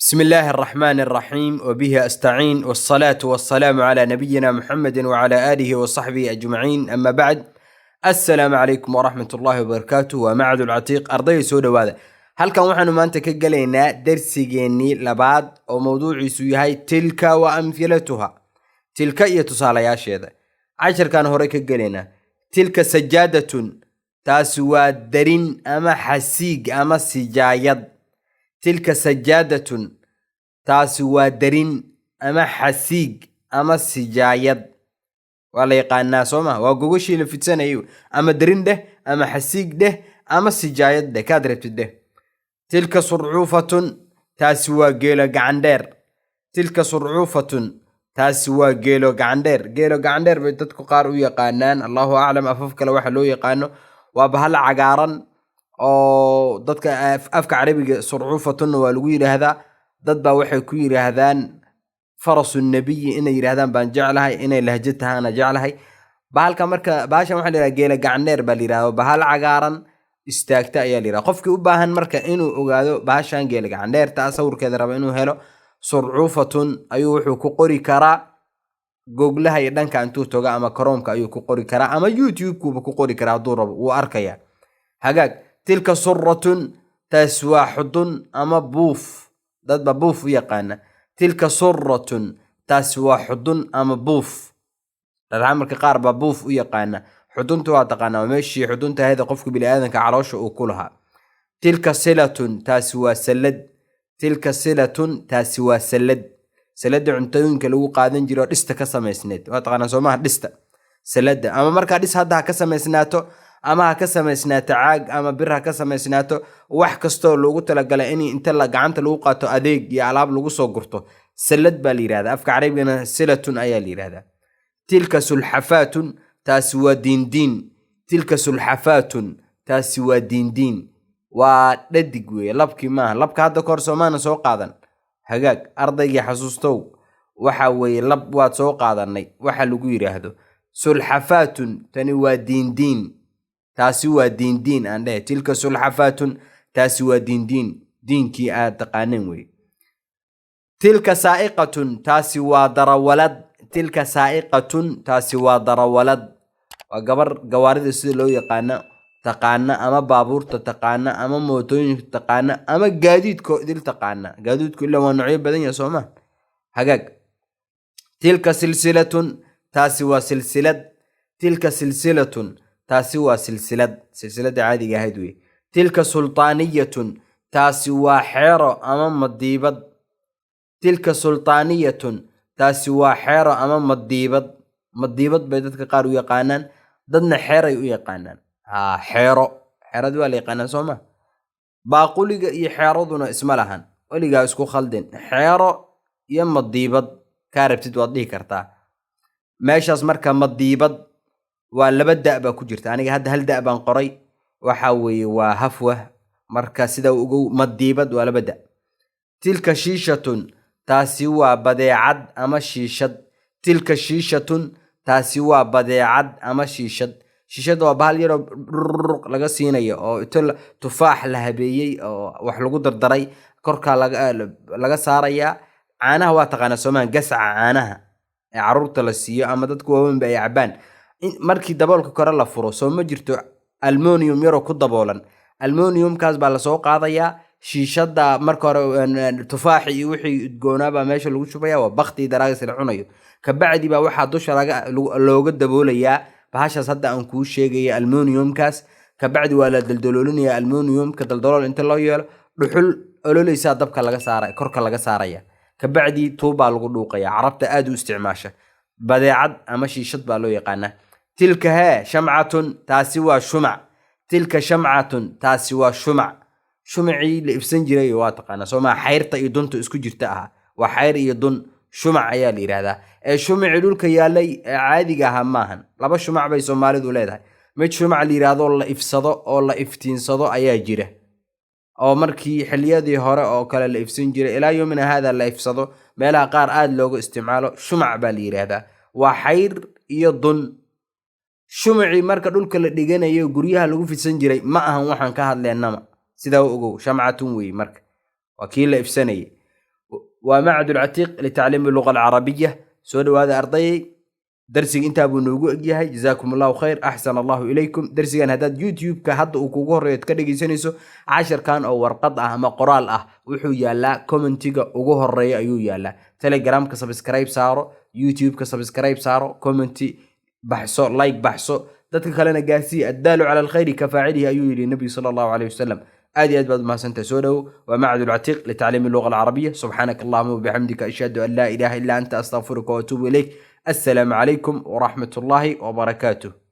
بسم الله الرحمن الرحيم وبه أستعين والصلاة والسلام على نبينا محمد وعلى آله وصحبه أجمعين أما بعد. السلام عليكم ورحمة الله وبركاته ومعد العتيق أرضي سودة وهذا هل كان وحنا ما أنت كجلينا درس جيني لبعض وموضوع يسوي تلك وأمثلتها تلك يتصال يا شيخ 10 كان هوريك جلينا تلك سجادة تاسوا درين أما حسيق أما سجايد تلك سجادة تاسوا درين أما حسيق أما سجايد ولا يقانا سوما وقوشي لفتسان أيو أما درين ده أما حسيق ده أما سجايد ده كادرت ده. تلك صرعوفة تاسوا جيلو قعندير تلك صرعوفة تاسوا جيلو قعندير بيتدكو قارو يقانان الله أعلم أففك لو حلو يقانو وبهل عقارا oo dadka afka carabiga surcuufatun waa lagu yiraahdaa dad baa waxay ku yiraahdaan farasu nabiy inay yiraahdaan baan jeclahay inay lahjataana jeclahay bahalka marka baashan waxa la yiraahdaa geela gacneer baa la yiraahdaa bahal cagaaran istaagta ayaa la yiraahdaa qofkii u baahan marka inuu ogaado baashan geela gacneer ta sawirkeeda raba inuu helo surcuufatun ayuu wuxuu ku qori karaa googlaha iyo dhanka intuu toga ama chromeka ayuu ku qori karaa ama youtube-ku ku qori karaa haduu rabo wuu arkaya hagaag. تلك صرة تسوى حضن أما بوف ضد بوف يقانا تلك صرة تسوى حضن أما بوف العمر كقارب بوف يقانا حضن تواتقانا ومشي حضن هذا قفك بالآذن كعراش وكلها. تلك صلة تسوى سلد تلك صلة تسوى سلد عنتون كلو قادن جرو دست كسم سنت واتقانا سوما دست سلد أما مركا دس هذا كسم سناتو ama ka samaysnaato caag ama bir ka samaysnaato wax kasto loogu talagalay in inta la gacanta lagu qaato adeeg iyo alaab lagu soo gurto salad baa la yiraahdaa afka carabigana silatun ayaa la yiraahdaa. tilka sulhafatun taswa din tilka sulhafatun taswa din waa dhadig weey labkii ma labka hadda kor Soomaana soo qaadan hagaag ardayga xasuustow waxa weey lab waad soo qaadanay waxa lagu yiraahdo sulhafatun tani waa din تاسوا دين عنده تلك سلحفات تاسوا دينكي تقانين وي. تلك سائقة تاسوا درولد تلك سائقة تاسوا درولد وقبر قوارد السلو يقانا تقانا أما بابور تقانا أما موتون تقانا أما قاديد كوديل تقانا قاديد كله ونوعي بدن يسوما حقاق. تلك سلسلة تاسوا سلسلة تلك سلسلة تاسوا سلسلة عادي قاعد تلك سلطانية تاسوا حيرة أمام الديبد تلك سلطانية تاسوا حيرة أمام الديبد بيدتك قارو يقانان ضدنا حيرة يقانان حيرة دوالي يقانان سوما باقولي يحيرضنا اسم لهن ولي اسكو خالدين حيرة يم الديبد كارب تتوضيه كرتا ماشي اسمركا مديبد ولا بدأ كجرت أنا هاد هل دأ قري وحوي وهفوه مركز ده وجو مديبد ولا بدأ. تلك شيشة تاسوا بديعد أما شيشة تلك شيشة تاسوا بديعد أما شيشة وبهال يرو لقى أو تل تفاح لهبيي أو وحلو دري كركا لقى سارية عنها واتقنا سمان قسع عنها عرورت للسيا أما تدكوا من بيعبان markii daboolka kore la furo soo ma jirto aluminium yaro ku daboolan aluminium kaas baa la soo qaadaya shiishada marka hore tufaaxi iyo wixii udgoonaba meesha lagu shubaya waa baqti daraagas la cunayo ka bacdi baa waxa dusha looga daboolaya bahashaas hadda aan ku sheegay aluminium kaas ka bacdi waa la daldalolinaya aluminium ka daldalool inta loo yeelo dhuxul ololeysa dabka laga saaray korka laga saaraya ka bacdi tuuba lagu dhuuqaya carabta aad u isticmaasha badeecad ama shiishad baa loo yaqaana. تلك ها شمعة تاسوا شمع تلك شمعة تاسوا شمعي لإفسنجري واتقانا سوما حيرتا يدون تسكو جرتاها وحير يدون شمع عيالي هذا شمع لولك يالي عادي هماهن لابا شمع بي سومالي دوليدها ميت شمع اللي رادو الله إفسادو أو الله إفتنسادو أيا جيره أو مركي حليادي هورا أو كلا الإفسنجري إلى يومنا هذا اللي إفسادو ميلا قار آد لوغو استعماله شمع بالي هذا وحير يدون shumaci marka dhulka la dhiganayo guriyaha lagu fidsan jiray ma ahan waxaan ka hadlaynaa sida uu ogow shamcatun way marka waa kii la ifsanay ومعهد العتيق لتعليم اللغة العربية. سودوا هذا أرضي درسي انت ابو نوغو اجيهاي. جزاكم الله خير، احسن الله اليكم. درسي كان هداد يوتيوب كهد وكوغو هوريد كدغيسانيسو 10 كان او ورقد ama qoraal ah wuxuu yaala commentiga ugu horeeya ayuu yaala. Telegram ka subscribe saaro, YouTube ka subscribe saaro, commenti baxso, like baxso, dadka kalena gaasi adaalu ala alkhayr ka faa'ilihi ayuu yiri nabi sallallahu alayhi wasallam. aad baad ma santa soo dhaw waa macad al-atiq li ta'lim al-lugha al-arabiyya. subhanak allahumma wa bihamdika ashhadu an la ilaha illa anta astaghfiruka wa atubu ilayk. السلام عليكم ورحمة الله وبركاته.